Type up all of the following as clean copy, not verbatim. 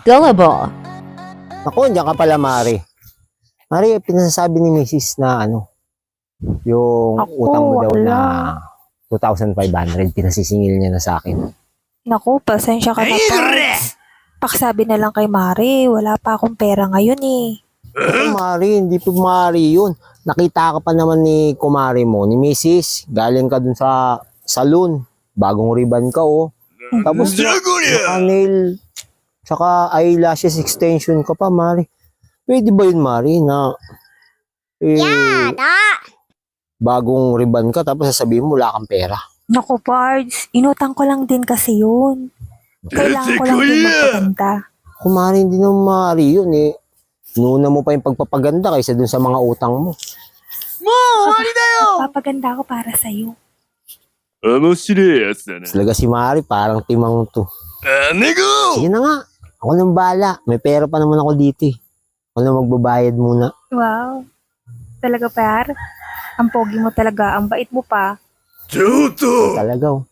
Gullible. Ako, diyan ka pala, Mari. Mari, pinasasabi ni Mrs. na yung Ako, utang mo daw wala. na 2,500, pinasisingil niya na sa akin. Naku, pasensya ka na, Pards. Pakisabi na lang kay Mari, wala pa akong pera ngayon eh. Ako, Mari, hindi po Mari yun. Nakita ka pa naman ni kumari mo, ni Mrs. Galing ka dun sa salon. Bagong ribbon ka, oh. Tapos naka-nail, saka eyelashes extension ka pa, Mari. Pwede ba yun, Mari, na bagong ribbon ka, tapos sasabihin mo wala kang pera? Naku, Pards, inutang ko lang din kasi yun. Kailangan ko lang din magpaganda. Kung Mari, hindi naman Mari yun, eh. Nuna mo pa yung pagpapaganda kaysa dun sa mga utang mo. Papaganda ako para sa'yo. 面白いやつだな。 Talaga si Mari, parang timang to. 猫 Sige na nga, ako nang bala. May pera pa naman ako dito, eh. Ako na magbabayad muna. Wow. Talaga, Par? Ang pogi mo talaga, ang bait mo pa. ちょっと Talaga, oh.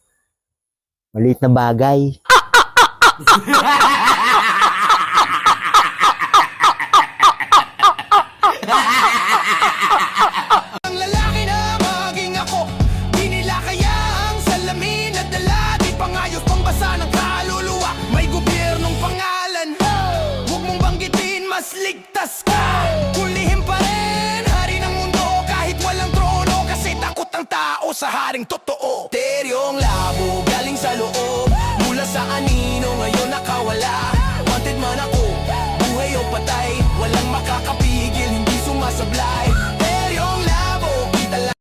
Maliit na bagay. Ang lalaki na maging ako, di nila kayang salamin at dala. Di pangayos pambasa ng kaluluwa, may gobyernong pangalan. Huwag mong banggitin, mas ligtas ka. Kulihin pa rin, hari ng mundo kahit walang trono. Kasi takot ang tao sa haring totoo. Teryong labo galing sa loob.